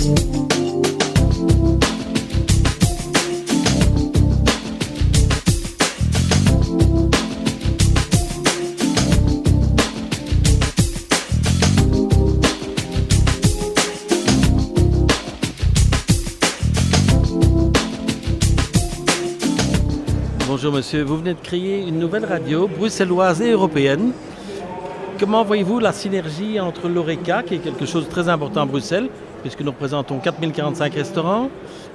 Bonjour monsieur, vous venez de créer une nouvelle radio bruxelloise et européenne. Comment voyez-vous la synergie entre l'Horeca, qui est quelque chose de très important à Bruxelles, puisque nous représentons 4045 restaurants,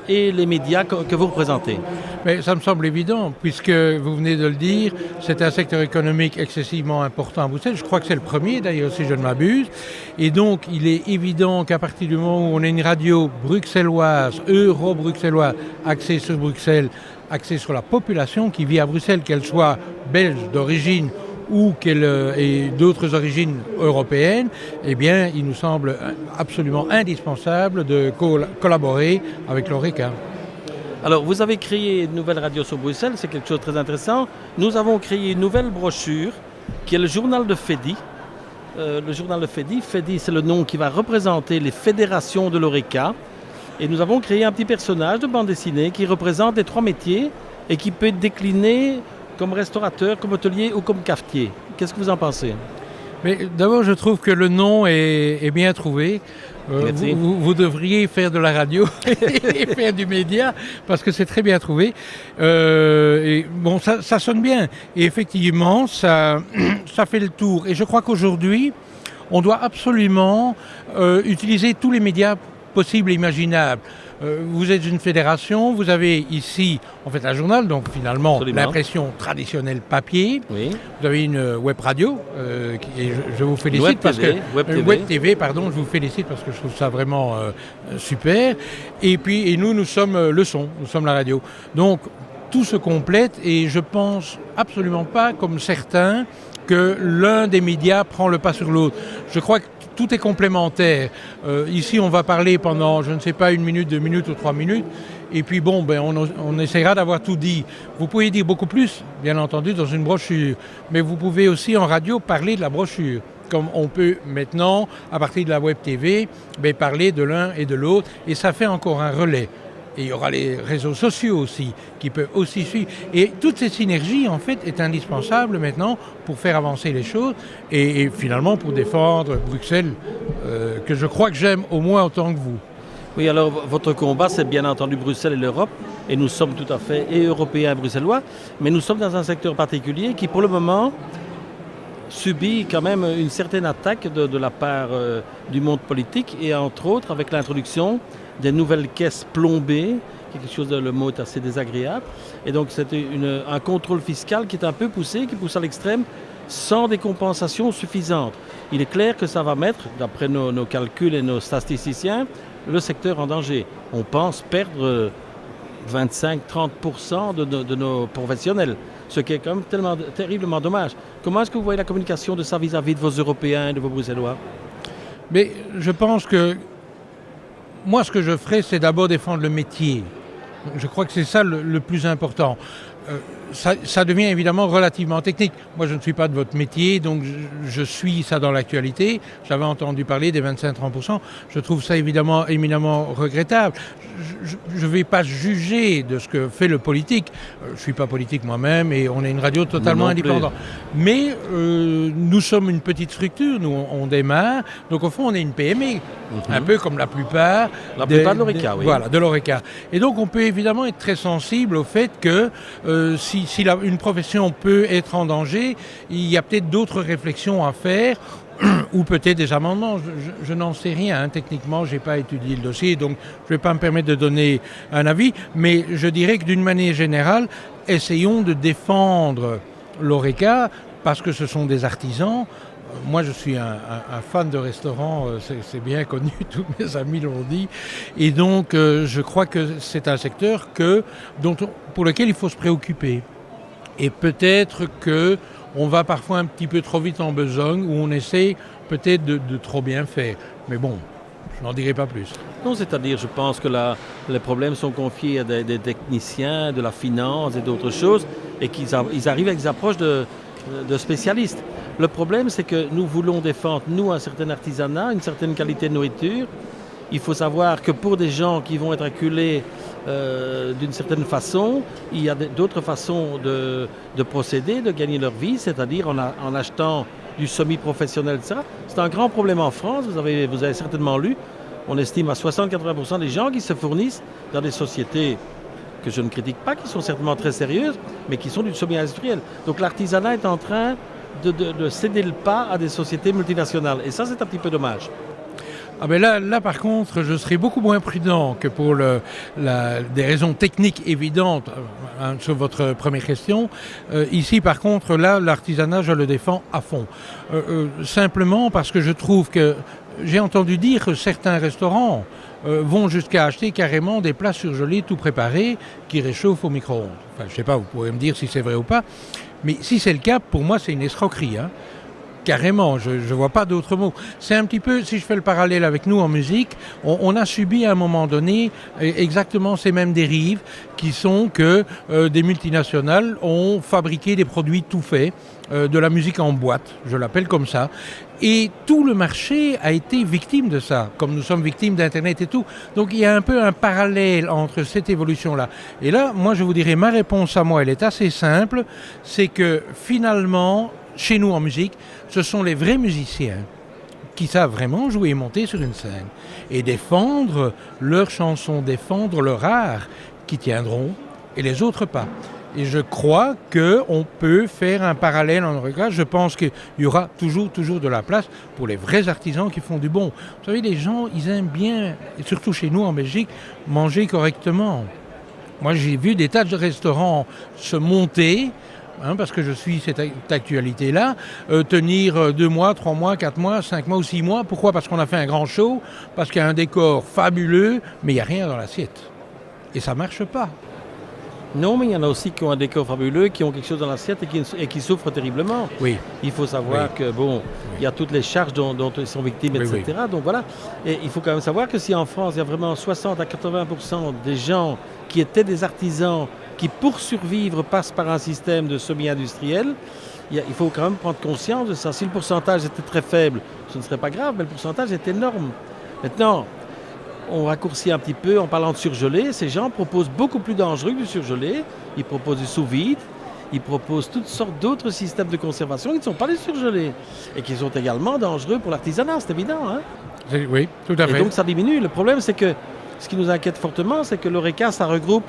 et les médias que vous représentez? Mais ça me semble évident, puisque vous venez de le dire, c'est un secteur économique excessivement important à Bruxelles. Je crois que c'est le premier d'ailleurs, si je ne m'abuse. Et donc, il est évident qu'à partir du moment où on a une radio bruxelloise, euro-bruxelloise, axée sur Bruxelles, axée sur la population qui vit à Bruxelles, qu'elle soit belge d'origine ou qu'elle ait d'autres origines européennes, eh bien, il nous semble absolument indispensable de collaborer avec l'Horeca. Alors, vous avez créé une nouvelle radio sur Bruxelles, c'est quelque chose de très intéressant. Nous avons créé une nouvelle brochure qui est le journal de FEDI. Le journal de FEDI, FEDI c'est le nom qui va représenter les fédérations de l'Horeca. Et nous avons créé un petit personnage de bande dessinée qui représente les trois métiers et qui peut être décliné comme restaurateur, comme hôtelier ou comme cafetier. Qu'est-ce que vous en pensez? Mais d'abord, je trouve que le nom est bien trouvé. Vous devriez faire de la radio et faire du média parce que c'est très bien trouvé. Et bon, ça sonne bien. Et effectivement, ça fait le tour. Et je crois qu'aujourd'hui, on doit absolument utiliser tous les médias possibles et imaginables. Vous êtes une fédération, vous avez ici en fait un journal, donc finalement absolument l'impression traditionnelle papier. Oui. Vous avez une web radio, et je vous félicite parce que web TV, pardon, je vous félicite parce que je trouve ça vraiment super. Et puis nous sommes le son, nous sommes la radio. Donc tout se complète et je pense absolument pas comme certains que l'un des médias prend le pas sur l'autre. Je crois que tout est complémentaire. Ici, on va parler pendant, je ne sais pas, 1 minute, 2 minutes ou 3 minutes. Et puis bon, on essaiera d'avoir tout dit. Vous pouvez dire beaucoup plus, bien entendu, dans une brochure. Mais vous pouvez aussi en radio parler de la brochure. Comme on peut maintenant, à partir de la web TV, parler de l'un et de l'autre. Et ça fait encore un relais. Et il y aura les réseaux sociaux aussi, qui peuvent aussi suivre. Et toute cette synergie, en fait, est indispensable maintenant pour faire avancer les choses et finalement pour défendre Bruxelles, que je crois que j'aime au moins autant que vous. Oui, alors votre combat, c'est bien entendu Bruxelles et l'Europe. Et nous sommes tout à fait et européens et bruxellois. Mais nous sommes dans un secteur particulier qui, pour le moment, subit quand même une certaine attaque de la part du monde politique. Et entre autres, avec l'introduction des nouvelles caisses plombées, quelque chose, le mot est assez désagréable. Et donc c'est un contrôle fiscal qui est un peu poussé, qui pousse à l'extrême, sans des compensations suffisantes. Il est clair que ça va mettre, d'après nos calculs et nos statisticiens, le secteur en danger. On pense perdre 25-30% de nos professionnels, ce qui est quand même terriblement dommage. Comment est-ce que vous voyez la communication de ça vis-à-vis de vos Européens et de vos Bruxellois? Mais je pense que moi, ce que je ferai, c'est d'abord défendre le métier. Je crois que c'est ça le plus important. Ça devient évidemment relativement technique. Moi, je ne suis pas de votre métier, donc je suis ça dans l'actualité. J'avais entendu parler des 25-30%. Je trouve ça évidemment éminemment regrettable. Je ne vais pas juger de ce que fait le politique. Je ne suis pas politique moi-même et on est une radio totalement indépendante. Mais nous sommes une petite structure, nous on démarre. Donc au fond, on est une PME, un peu comme la plupart de l'Horeca. Oui. Voilà, de l'Horeca. Et donc on peut évidemment être très sensible au fait que si une profession peut être en danger, il y a peut-être d'autres réflexions à faire ou peut-être des amendements. Je n'en sais rien. Hein. Techniquement, je n'ai pas étudié le dossier, donc je ne vais pas me permettre de donner un avis. Mais je dirais que d'une manière générale, essayons de défendre l'Horeca parce que ce sont des artisans. Moi, je suis un fan de restaurants, c'est bien connu, tous mes amis l'ont dit. Et donc, je crois que c'est un secteur pour lequel il faut se préoccuper. Et peut-être qu'on va parfois un petit peu trop vite en besogne, ou on essaie peut-être de trop bien faire. Mais bon, je n'en dirai pas plus. Non, c'est-à-dire, je pense que les problèmes sont confiés à des techniciens, de la finance et d'autres choses, et qu'ils arrivent avec des approches de spécialistes. Le problème, c'est que nous voulons défendre, nous, un certain artisanat, une certaine qualité de nourriture, Il faut savoir que pour des gens qui vont être acculés d'une certaine façon, il y a d'autres façons de procéder, de gagner leur vie, c'est-à-dire en achetant du semi-professionnel, etc. C'est un grand problème en France, vous avez certainement lu, on estime à 60-80% des gens qui se fournissent dans des sociétés que je ne critique pas, qui sont certainement très sérieuses, mais qui sont du semi-industriel. Donc l'artisanat est en train de céder le pas à des sociétés multinationales. Et ça, c'est un petit peu dommage. Ah ben là, par contre, je serais beaucoup moins prudent que pour des raisons techniques évidentes sur votre première question. Ici, par contre, là, l'artisanat, je le défends à fond. Simplement parce que je trouve que j'ai entendu dire que certains restaurants vont jusqu'à acheter carrément des plats surgelés tout préparés qui réchauffent au micro-ondes. Enfin, je ne sais pas, vous pourrez me dire si c'est vrai ou pas. Mais si c'est le cas, pour moi, c'est une escroquerie. Hein. Carrément, je ne vois pas d'autres mots. C'est un petit peu, si je fais le parallèle avec nous en musique, on a subi à un moment donné exactement ces mêmes dérives qui sont que des multinationales ont fabriqué des produits tout faits, de la musique en boîte, je l'appelle comme ça. Et tout le marché a été victime de ça, comme nous sommes victimes d'Internet et tout. Donc il y a un peu un parallèle entre cette évolution-là. Et là, moi je vous dirais, ma réponse à moi, elle est assez simple, c'est que finalement, chez nous en musique, ce sont les vrais musiciens qui savent vraiment jouer et monter sur une scène et défendre leurs chansons, défendre leur art, qui tiendront et les autres pas. Et je crois qu'on peut faire un parallèle en regard. Je pense qu'il y aura toujours de la place pour les vrais artisans qui font du bon. Vous savez, les gens, ils aiment bien, et surtout chez nous en Belgique, manger correctement. Moi, j'ai vu des tas de restaurants se monter, parce que je suis cette actualité-là, tenir 2 mois, 3 mois, 4 mois, 5 mois ou 6 mois. Pourquoi ? Parce qu'on a fait un grand show, parce qu'il y a un décor fabuleux, mais il n'y a rien dans l'assiette. Et ça ne marche pas. Non, mais il y en a aussi qui ont un décor fabuleux, qui ont quelque chose dans l'assiette et qui souffrent terriblement. Oui. Il faut savoir que, il y a toutes les charges dont ils sont victimes, etc. Oui. Donc voilà. Et il faut quand même savoir que si en France, il y a vraiment 60 à 80% des gens qui étaient des artisans, qui pour survivre passent par un système de semi-industriel, il faut quand même prendre conscience de ça. Si le pourcentage était très faible, ce ne serait pas grave, mais le pourcentage est énorme. Maintenant, on raccourcit un petit peu en parlant de surgelé. Ces gens proposent beaucoup plus dangereux que du surgelé. Ils proposent du sous-vide. Ils proposent toutes sortes d'autres systèmes de conservation qui ne sont pas des surgelés et qui sont également dangereux pour l'artisanat, c'est évident. Hein? Oui, tout à fait. Et donc ça diminue. Le problème, c'est que ce qui nous inquiète fortement, c'est que l'ORECA, ça regroupe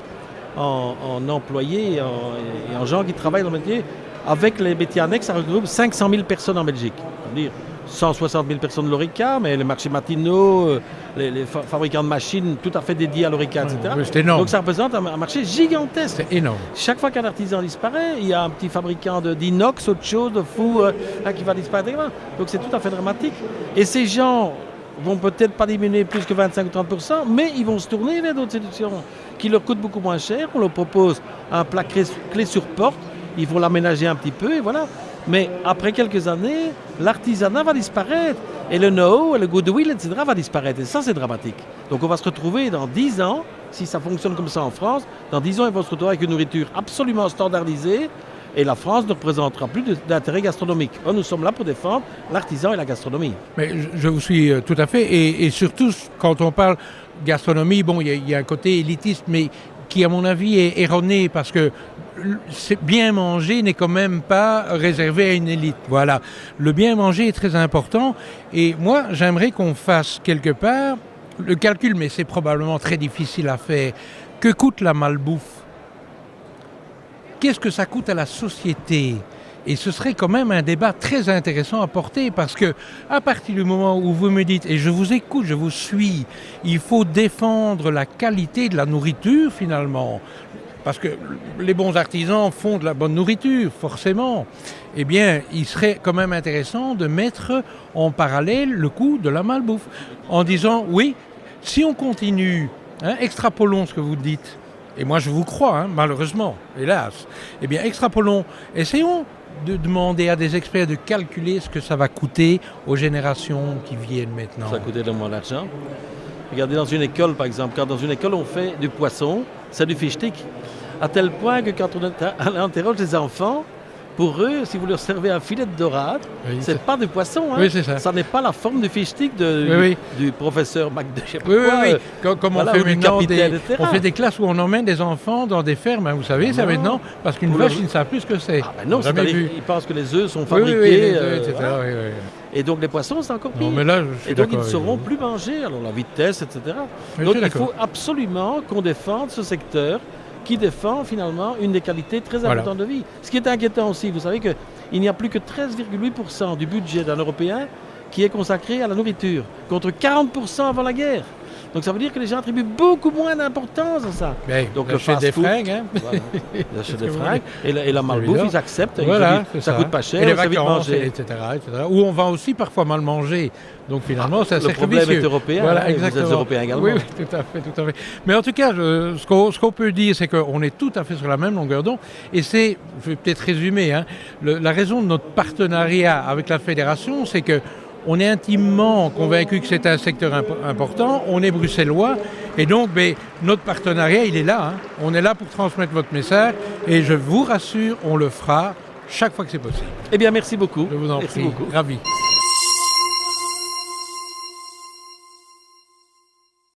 en employés et en gens qui travaillent dans le métier. Avec les métiers annexes, ça regroupe 500 000 personnes en Belgique. C'est-à-dire 160 000 personnes de l'ORECA, mais les marchés matinaux, les fabricants de machines tout à fait dédiés à l'ORECA, etc. C'est énorme. Donc ça représente un marché gigantesque. C'est énorme. Chaque fois qu'un artisan disparaît, il y a un petit fabricant d'inox, autre chose, de fou, qui va disparaître. Donc c'est tout à fait dramatique. Et ces gens vont peut-être pas diminuer plus que 25 ou 30%, mais ils vont se tourner vers d'autres solutions qui leur coûtent beaucoup moins cher. On leur propose un plat clé sur porte, ils vont l'aménager un petit peu et voilà. Mais après quelques années, l'artisanat va disparaître et le know-how, le goodwill, etc. va disparaître. Et ça, c'est dramatique. Donc on va se retrouver dans 10 ans, si ça fonctionne comme ça en France, dans 10 ans, ils vont se retrouver avec une nourriture absolument standardisée et la France ne représentera plus d'intérêt gastronomique. Nous sommes là pour défendre l'artisan et la gastronomie. Mais je vous suis tout à fait. Et surtout, quand on parle gastronomie, il y a un côté élitiste, mais qui, à mon avis, est erroné parce que bien manger n'est quand même pas réservé à une élite. Voilà. Le bien manger est très important. Et moi, j'aimerais qu'on fasse quelque part le calcul, mais c'est probablement très difficile à faire. Que coûte la malbouffe ? Qu'est-ce que ça coûte à la société ? Et ce serait quand même un débat très intéressant à porter parce que à partir du moment où vous me dites, et je vous écoute, je vous suis, il faut défendre la qualité de la nourriture finalement. Parce que les bons artisans font de la bonne nourriture, forcément. Eh bien, il serait quand même intéressant de mettre en parallèle le coût de la malbouffe. En disant, oui, si on continue, extrapolons ce que vous dites, et moi je vous crois, malheureusement, hélas, eh bien extrapolons, essayons de demander à des experts de calculer ce que ça va coûter aux générations qui viennent maintenant. Ça va coûter de moins d'argent. Regardez dans une école, par exemple, quand dans une école on fait du poisson, c'est du fish stick. À tel point que quand on interroge les enfants, pour eux, si vous leur servez un filet de dorade, c'est pas du poisson. Hein. Oui, c'est ça. Ça n'est pas la forme du fish stick du professeur McDo. Comme on fait maintenant, on fait des classes où on emmène des enfants dans des fermes, hein, vous savez, ça maintenant, parce qu'une vache, ils ne savent plus ce que c'est. Ah ben non, ils pensent que les œufs sont fabriqués, etc. Et donc les poissons, c'est encore pire. Non, mais là, et donc ils ne seront plus mangés, alors la vitesse, etc. Donc il faut absolument qu'on défende ce secteur qui défend finalement une des qualités très importantes de vie. Ce qui est inquiétant aussi, vous savez qu'il n'y a plus que 13,8% du budget d'un Européen qui est consacré à la nourriture, contre 40% avant la guerre. Donc ça veut dire que les gens attribuent beaucoup moins d'importance à ça. Mais donc le fast-food, des fringues, hein. Voilà. Ils achètent des fringues et la malbouffe, ils acceptent. Voilà, ça coûte pas cher, et les vacances, etc. Où on va aussi parfois mal manger. Donc finalement, c'est le problème est européen. Voilà, exactement. Vous êtes européen également. Oui, tout à fait. Mais en tout cas, ce qu'on peut dire, c'est qu'on est tout à fait sur la même longueur d'onde. Et c'est, je vais peut-être résumer, hein, la raison de notre partenariat avec la fédération, c'est que on est intimement convaincu que c'est un secteur important, on est bruxellois, et donc notre partenariat, il est là. Hein. On est là pour transmettre votre message, et je vous rassure, on le fera chaque fois que c'est possible. Eh bien, merci beaucoup. Je vous en prie, ravi.